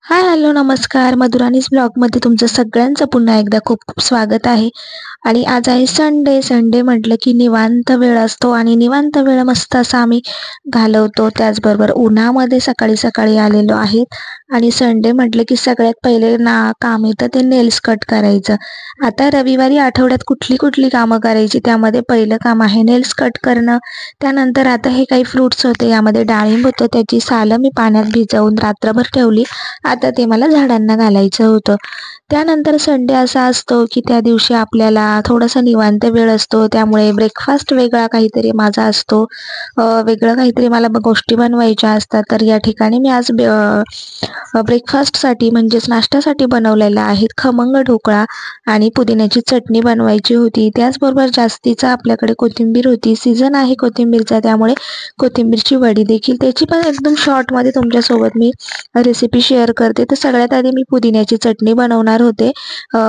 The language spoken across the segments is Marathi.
हाय, हॅलो, नमस्कार. मधुरानीस ब्लॉगमध्ये तुमचं सगळ्यांचं पुन्हा एकदा खूप खूप स्वागत आहे. आणि आज आहे संडे. संडे म्हटलं की निवांत वेळ असतो आणि निवांत वेळ मस्त असा आम्ही घालवतो. त्याचबरोबर उन्हामध्ये सकाळी सकाळी आलेलो आहेत. आणि संडे म्हटलं की सगळ्यात पहिले काम येतं ते नेल्स कट करायचं. आता रविवारी आठवड्यात कुठली कुठली कामं करायची, त्यामध्ये पहिलं काम आहे नेल्स कट करणं. त्यानंतर आता हे काही फ्रुट्स होते, यामध्ये डाळिंब होतं, त्याची सालं मी पाण्यात भिजवून रात्रभर ठेवली. आता ते मला झाडांना घालायचं होतं. त्यानंतर संडे असा असतो की त्या दिवशी आपल्याला थोडासा निवांत वेळ असतो, त्यामुळे ब्रेकफास्ट वेगळा काहीतरी माझा असतो. वेगळं काहीतरी मला गोष्टी बनवायच्या असतात. तर या ठिकाणी मी आज ब्रेकफास्टसाठी म्हणजेच नाश्त्यासाठी बनवलेला आहे खमंग ढोकळा आणि पुदिन्याची चटणी बनवायची होती. त्याचबरोबर जास्तीचा आपल्याकडे कोथिंबीर होती. सीझन आहे कोथिंबीरचा, त्यामुळे कोथिंबीरची वडी देखील, त्याची पण एकदम शॉर्टमध्ये तुमच्यासोबत मी रेसिपी शेअर करते. तर सगळ्यात आधी मी पुदिन्याची चटणी बनवणार होते.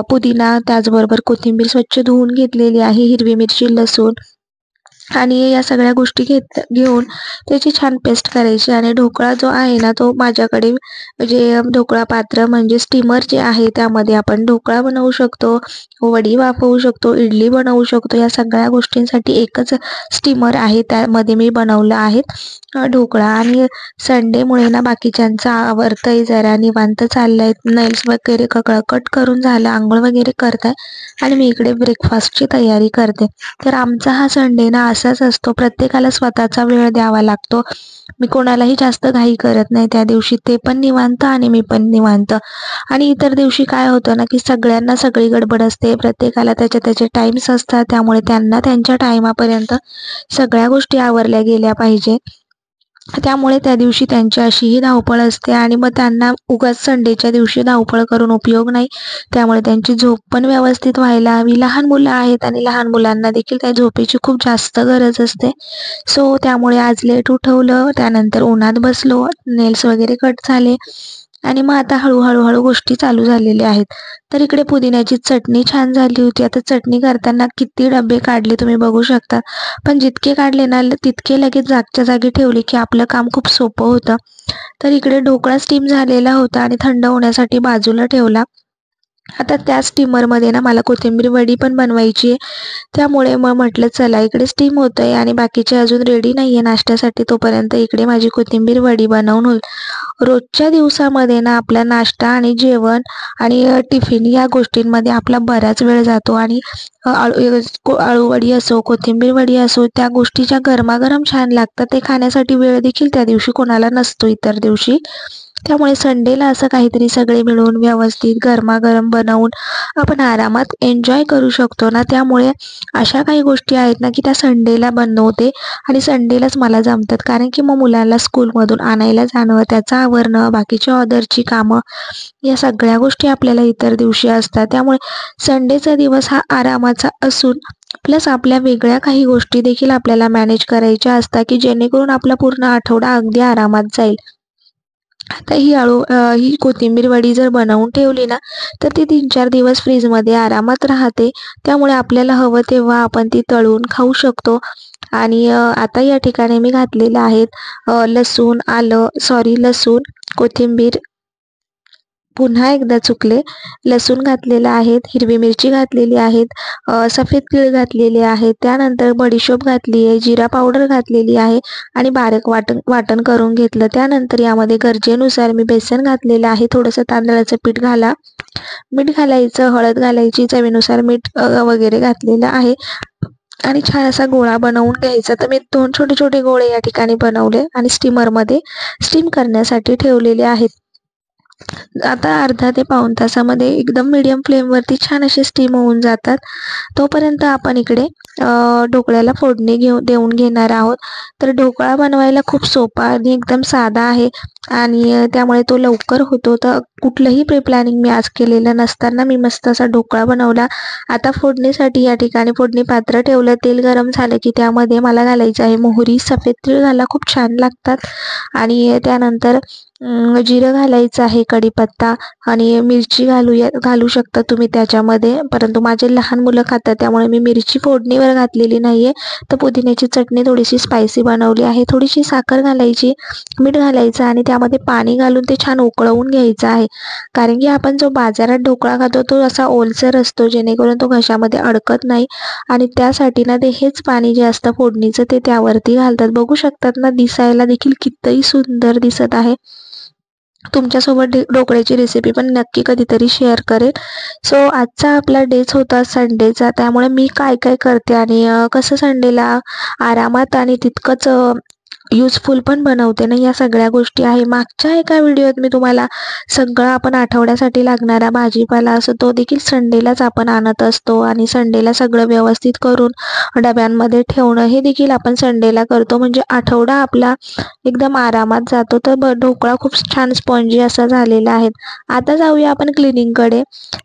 पुदिना त्याचबरोबर कोथिंबीर स्वच्छ धुवून घेतलेली आहे, हिरवी मिरची, लसूण आणि या सगळ्या गोष्टी घेऊन त्याची छान पेस्ट करायची. आणि ढोकळा जो आहे ना, तो माझ्याकडे म्हणजे ढोकळा पात्र म्हणजे स्टीमर जे आहे, त्यामध्ये आपण ढोकळा बनवू शकतो, वडी वाफवू शकतो, इडली बनवू शकतो. या सगळ्या गोष्टींसाठी एकच स्टीमर आहे, त्यामध्ये मी बनवलं आहे ढोकळा. आणि संडेमुळे ना बाकीच्यांचं आवरतंय, जरा निवांत चाललंय, नेल्स वगैरे कट करून झालं, आंघोळ वगैरे करताय आणि मी इकडे ब्रेकफास्टची तयारी करते. तर आमचा हा संडे ना असाच असतो, प्रत्येकाला स्वतःचा वेळ द्यावा लागतो. मी कोणालाही जास्त घाई करत नाही त्या दिवशी, ते पण निवांत आणि मी पण निवांत. आणि इतर दिवशी काय होतं ना की सगळ्यांना सगळी गडबड असते, प्रत्येकाला त्याचे टाईम्स असतात, त्यामुळे त्यांना त्यांच्या टायमापर्यंत सगळ्या गोष्टी आवरल्या गेल्या पाहिजे. त्यामुळे त्या दिवशी त्यांची अशीही धावपळ असते आणि मग त्यांना उगाच संडेच्या दिवशी धावपळ करून उपयोग नाही. त्यामुळे त्यांची झोप पण व्यवस्थित व्हायला हवी. लहान मुलं आहेत आणि लहान मुलांना देखील त्या झोपेची खूप जास्त गरज असते. सो त्यामुळे आज लेट उठवलं, त्यानंतर उन्हात बसलो, नेल्स वगैरे कट झाले आणि मग आता हळूहळू गोष्टी चालू झालेल्या आहेत. तर इकडे पुदिन्याची चटणी छान झाली होती. आता चटणी करताना किती डबे काढले तुम्ही बघू शकता, पण जितके काढले ना तितके लगेच जागच्या जागी ठेवले की आपलं काम खूप सोपं होतं. तर इकडे ढोकळा स्टीम झालेला होता आणि थंड होण्यासाठी बाजूला ठेवला. आता त्या स्टीमरमध्ये ना मला कोथिंबीर वडी पण बनवायची आहे, त्यामुळे मग म्हटलं चला इकडे स्टीम होतंय आणि बाकीचे अजून रेडी नाही आहे नाश्त्यासाठी, तोपर्यंत इकडे माझी कोथिंबीर वडी बनवून होईल. रोजच्या दिवसामध्ये ना आपला नाश्ता आणि जेवण आणि टिफिन या गोष्टींमध्ये आपला बराच वेळ जातो. आणि आळूवडी असो, कोथिंबीर वडी असो, त्या गोष्टी ज्या गरमागरम छान लागतात, ते खाण्यासाठी वेळ देखील त्या दिवशी कोणाला नसतो इतर दिवशी. त्यामुळे संडेला असं काहीतरी सगळे मिळून व्यवस्थित गरमागरम बनवून आपण आरामात एन्जॉय करू शकतो ना. त्यामुळे अशा काही गोष्टी आहेत ना की त्या संडेला बनवते आणि संडेलाच मला जमतात, कारण की मग मुलांना स्कूलमधून आणायला जाणं, त्याचं आवरणं, बाकीच्या ऑर्डरची कामं, या सगळ्या गोष्टी आपल्याला इतर दिवशी असतात. त्यामुळे संडेचा दिवस हा आरामाचा असून प्लस आपल्या वेगळ्या काही गोष्टी देखील आपल्याला मॅनेज करायच्या असतात, की जेणेकरून आपला पूर्ण आठवडा अगदी आरामात जाईल. आता ही कोथिंबीर वडी जर बनवून ठेवली ना, तर ती 3-4 दिवस फ्रीजमध्ये आरामात राहते. त्यामुळे आपल्याला हवं तेव्हा आपण ती तळून खाऊ शकतो. आणि आता या ठिकाणी मी घातलेलं आहेत लसूण, कोथिंबीर, पुन्हा एकदा चुकले, लसूण घातलेला आहेत, हिरवी मिरची घातलेली आहेत, सफेद तीळ घातलेले आहेत, त्यानंतर बडीशोप घातली आहे, जिरा पावडर घातलेली आहे आणि बारीक वाटण करून घेतलं. त्यानंतर यामध्ये गरजेनुसार मी बेसन घातलेलं आहे, थोडंसं तांदळाचं पीठ मीठ घालायचं, हळद घालायची, चवीनुसार मीठ वगैरे घातलेलं आहे आणि छान असा गोळा बनवून घ्यायचा. तर मी 2 छोटे छोटे गोळे या ठिकाणी बनवले आणि स्टीमरमध्ये स्टीम करण्यासाठी ठेवलेले आहेत. आता अर्धा ते पाऊण तासामध्ये एकदम मीडियम फ्लेमवरती छान असे स्टीम होऊन जातात. तोपर्यंत आपण इकडे ढोकळ्याला फोडणी देऊन घेणार आहोत. तर ढोकळा बनवायला खूप सोपा आणि एकदम साधा आहे आणि त्यामुळे तो लवकर होतो. तर कुठलंही प्री प्लॅनिंग मी आज केलेलं नसताना मी मस्त असा ढोकळा बनवला. आता फोडणीसाठी या ठिकाणी फोडणी पात्र ठेवलं. तेल गरम झालं की त्यामध्ये मला घालायचं आहे मोहरी, सफेद तीळ घाला, खूप छान लागतात. आणि त्यानंतर जिरं घालायचं आहे, कढीपत्ता आणि मिरची घालू शकता तुम्ही त्याच्यामध्ये, परंतु माझे लहान मुलं खातात त्यामुळे मी मिरची फोडणीवर घातलेली नाहीये. तर पुदिन्याची चटणी थोडीशी स्पायसी बनवली आहे. थोडीशी साखर घालायची, मीठ घालायचं आणि त्यामध्ये पाणी घालून ते छान उकळवून घ्यायचं आहे. कारण की आपण जो बाजारात ढोकळा खातो तो असा ओलसर असतो, जेणेकरून तो घशामध्ये अडकत नाही आणि त्यासाठी ना ते हेच पाणी जे असतं फोडणीचं ते त्यावरती घालतात. बघू शकतात ना, दिसायला देखील कितीही सुंदर दिसत आहे. तुमच्यासोबत ढोकळ्याची रेसिपी पण नक्की कधीतरी शेअर करेन. सो आजचा आपला डेच होता संडेचा, त्यामुळे मी काय काय करते आणि कसं संडेला आरामात आणि तितकंच युजफुल पण बनवते ना, या सगळ्या गोष्टी आहे. मागच्या एका व्हिडिओत मी तुम्हाला सगळं आपण आठवड्यासाठी लागणारा भाजीपाला असं तो देखील संडेलाच आपण आणत असतो आणि संडेला सगळं व्यवस्थित करून डब्यांमध्ये ठेवणं हे देखील आपण संडेला करतो, म्हणजे आठवडा आपला एकदम आरामात जातो. तर ढोकळा खूप छान स्पॉन्जी असा झालेला आहे. आता जाऊया आपण क्लिनिंगकडे.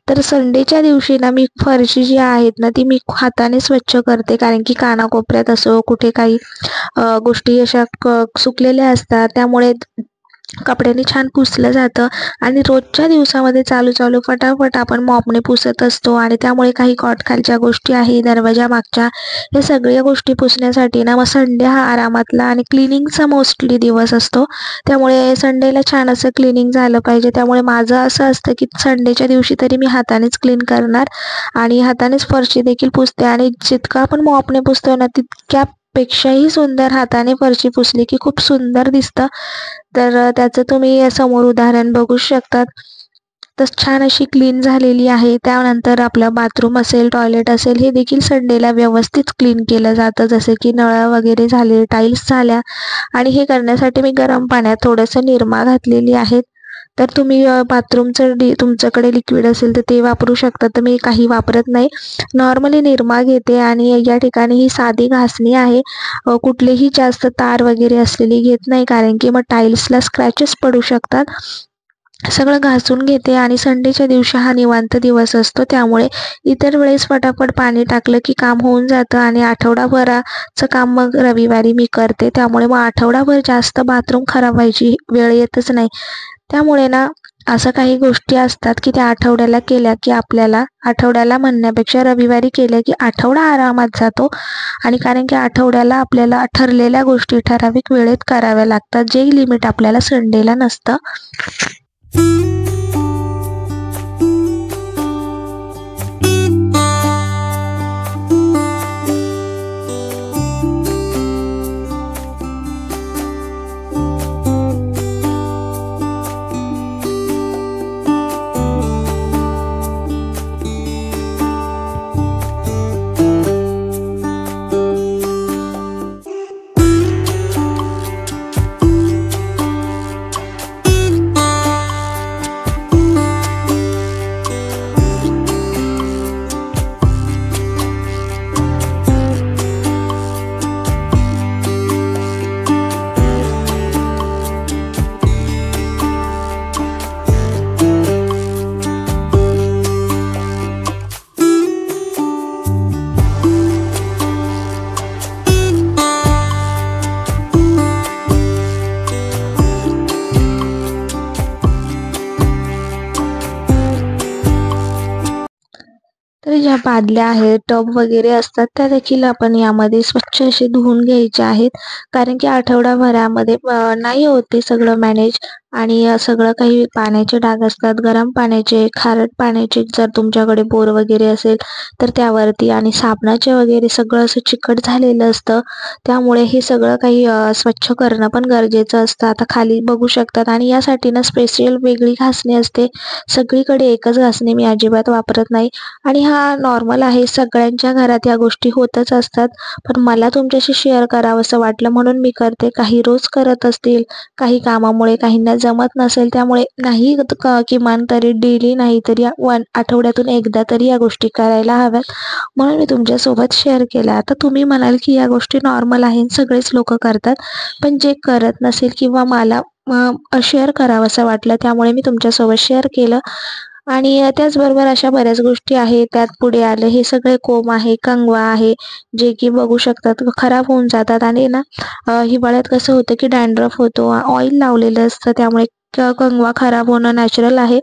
तर संडेच्या दिवशी ना मी फरशी जी आहेत ना ती मी हाताने स्वच्छ करते, कारण की कानाकोपऱ्यात असो कुठे काही गोष्टी अशा सुकलेल्या असतात, त्यामुळे कपड्यांनी छान पुसलं जातं आणि रोजच्या दिवसामध्ये चालू फटाफट आपण मॉपने पुसत असतो आणि त्यामुळे काही खालच्या गोष्टी आहे, दरवाजा मागच्या, हे सगळ्या गोष्टी पुसण्यासाठी ना मग संडे हा आरामातला आणि क्लिनिंगचा मोस्टली दिवस असतो. त्यामुळे संडेला छान असं क्लिनिंग झालं पाहिजे. त्यामुळे माझं असं असतं की संडेच्या दिवशी तरी मी हातानेच क्लीन करणार आणि हातानेच फरशी देखील पुसते आणि जितकं आपण मॉपने पुसतो ना तितक्या पेक्षाही सुंदर हाताने फरशी पुसली की खूप सुंदर दिसतं. तर त्याचं तुम्ही समोर उदाहरण बघू शकतात. तर छान अशी क्लीन झालेली आहे. त्यानंतर आपलं बाथरूम असेल, टॉयलेट असेल, हे देखील संडेला व्यवस्थित क्लीन केलं जातं, जसे की नळ वगैरे झाले, टाईल्स झाल्या आणि हे करण्यासाठी मी गरम पाण्यात थोडंसं निरमा घातलेली आहेत. तर तुम्ही बाथरूमचं तुमच्याकडे लिक्विड असेल तर ते वापरू शकता. तर मी काही वापरत नाही, नॉर्मली निरमा घेते आणि या ठिकाणी ही साधी घासणी आहे. कुठलेही जास्त तार वगैरे असलेली घेत नाही, कारण की मग टाईल्सला स्क्रॅचेस पडू शकतात. सगळं घासून घेते आणि संडेच्या दिवशी हा निवांत दिवस असतो, त्यामुळे इतर वेळेस फटाफट पाणी टाकलं की काम होऊन जातं आणि आठवडाभराचं काम मग रविवारी मी करते. त्यामुळे मग आठवडाभर जास्त बाथरूम खराब व्हायची वेळ येतच नाही. त्यामुळे ना असं काही गोष्टी असतात की त्या आठवड्याला केल्या की आपल्याला, आठवड्याला म्हणण्यापेक्षा रविवारी केल्या की आठवडा आरामात जातो. आणि कारण की आठवड्याला आपल्याला ठरलेल्या गोष्टी ठराविक वेळेत कराव्या लागतात, जे लिमिट आपल्याला संडेला नसतं. तर ज्या बादल्या आहेत, टब वगैरे असतात, त्या देखील आपण यामध्ये स्वच्छ असे धुवून घ्यायचे आहेत, कारण की आठवडाभरामध्ये नाही होत ते सगळं मॅनेज आणि सगळं काही पाण्याचे डाग असतात, गरम पाण्याचे, खारट पाण्याचे, जर तुमच्याकडे बोर वगैरे असेल तर त्यावरती, आणि साबणाचे वगैरे सगळं असं चिकट झालेलं असतं. त्यामुळे हे सगळं काही स्वच्छ करणं पण गरजेचं असतं. आता खाली बघू शकतात आणि यासाठी ना स्पेशल वेगळी घासणी असते. सगळीकडे एकच घासणी मी अजिबात वापरत नाही आणि हा नॉर्मल आहे, सगळ्यांच्या घरात या गोष्टी होतच असतात, पण मला तुमच्याशी शेअर करावंसं वाटलं म्हणून मी करते. काही रोज करत असतील, काही कामामुळे, काहींना जमत नसेल त्यामुळे नाही किमान तरी डेली नाही तरी आठवड्यातून एकदा तरी या गोष्टी करायला हव्यात, म्हणून मी तुमच्यासोबत शेअर केल्या. आता तुम्ही म्हणाल की या गोष्टी नॉर्मल आहेत, सगळेच लोक करतात, पण जे करत नसेल किंवा मला शेअर करावंसं वाटलं त्यामुळे मी तुमच्यासोबत शेअर केलं. आणि त्याचबरोबर अशा बऱ्याच गोष्टी आहेत. त्यात पुढे आलं हे सगळे कोंब आहे, कंगवा आहे, जे की बघू शकतात खराब होऊन जातात. आणि ना हिवाळ्यात कसं होतं की डॅन्ड्रफ होतो, ऑइल लावलेलं असतं त्यामुळे कंगवा खराब होणं नॅचरल आहे.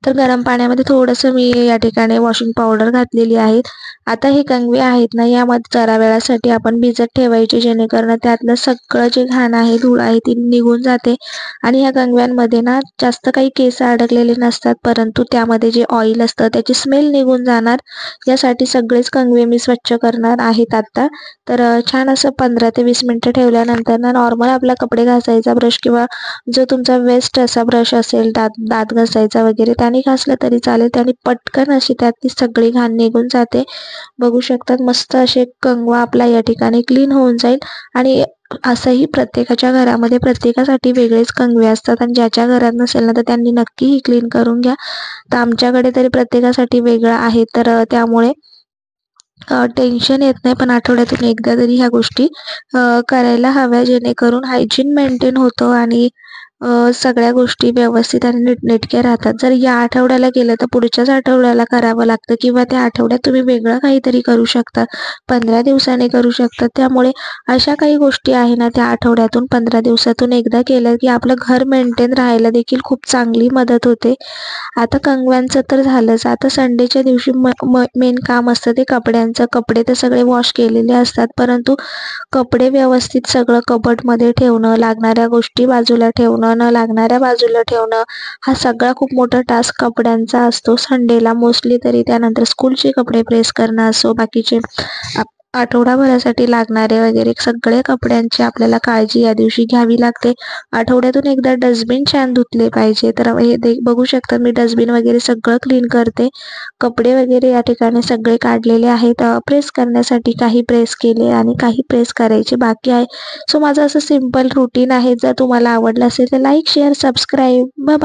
तर गरम पाण्यामध्ये थोडंसं मी या ठिकाणी वॉशिंग पावडर घातलेली आहे. आता हे कंगवे आहेत ना, यामध्ये जरा वेळासाठी आपण भिजत ठेवायचे, जेणेकरून त्यातलं सगळं जे घाण आहे, धूळ आहे ती निघून जाते. आणि ह्या कंगव्यांमध्ये ना जास्त काही केस अडकलेले नसतात, परंतु त्यामध्ये जे ऑइल असतं त्याची स्मेल निघून जाणार, यासाठी सगळेच कंगवे मी स्वच्छ करणार आहेत आता. तर छान असं 15 ते 20 मिनिटं ठेवल्यानंतर ना नॉर्मल आपला कपडे घासायचा ब्रश किंवा जो तुमचा वेस्ट असा ब्रश असेल, दात घासायचा वगैरे, त्याने घासलं तरी चालेल. त्याने पटकन अशी त्यातली सगळी घाण निघून जाते. बघू शकतात मस्त असे कंगवा आपला या ठिकाणी क्लीन होऊन जाईल. आणि असंही प्रत्येकाच्या घरामध्ये प्रत्येकासाठी वेगळेच कंगवे असतात, आणि ज्याच्या घरात नसेल ना तर त्यांनी नक्की ही क्लीन करून घ्या. तर आमच्याकडे तरी प्रत्येकासाठी वेगळं आहे, तर त्यामुळे टेन्शन येत नाही. पण आठवड्यातून एकदा तरी ह्या गोष्टी करायला हव्या, जेणेकरून हायजीन मेंटेन होतं आणि सगळ्या गोष्टी व्यवस्थित आणि नीटनेटक्या राहतात. जर या आठवड्याला केलं तर पुढच्याच आठवड्याला करावं लागतं, किंवा त्या आठवड्यात तुम्ही वेगळं काहीतरी करू शकता, 15 दिवसांनी करू शकता. त्यामुळे अशा काही गोष्टी आहे ना, त्या आठवड्यातून 15 दिवसातून एकदा केल्या की आपलं घर मेंटेन राहायला देखील खूप चांगली मदत होते. आता कंगव्यांचं तर झालंच. आता संडेच्या दिवशी मेन काम असतं ते कपड्यांचं. कपडे तर सगळे वॉश केलेले असतात, परंतु कपडे व्यवस्थित सगळं कबर्डमध्ये ठेवणं, लागणाऱ्या गोष्टी बाजूला ठेवणं, न लागणाऱ्या बाजूला ठेवणं, हा सगळा खूप मोठा टास्क कपड्यांचा असतो संडेला मोस्टली तरी. त्यानंतर स्कूलचे कपडे प्रेस करणं असो, बाकीचे आठवडाभरासाठी लागणारे वगैरे सगळे कपड्यांची आपल्याला काळजी या दिवशी घ्यावी लागते. आठवड्यातून एकदा डस्टबिन छान धुतले पाहिजे. तर हे बघू शकता मी डस्टबिन वगैरे सगळं क्लीन करते. कपडे वगैरे या ठिकाणी सगळे काढलेले आहेत. प्रेस करण्यासाठी काही प्रेस केले आणि काही प्रेस करायचे बाकी आहे. सो माझं असं सिंपल रुटीन आहे. जर तुम्हाला आवडलं असेल तर लाईक, शेअर, सबस्क्राईब. बाय.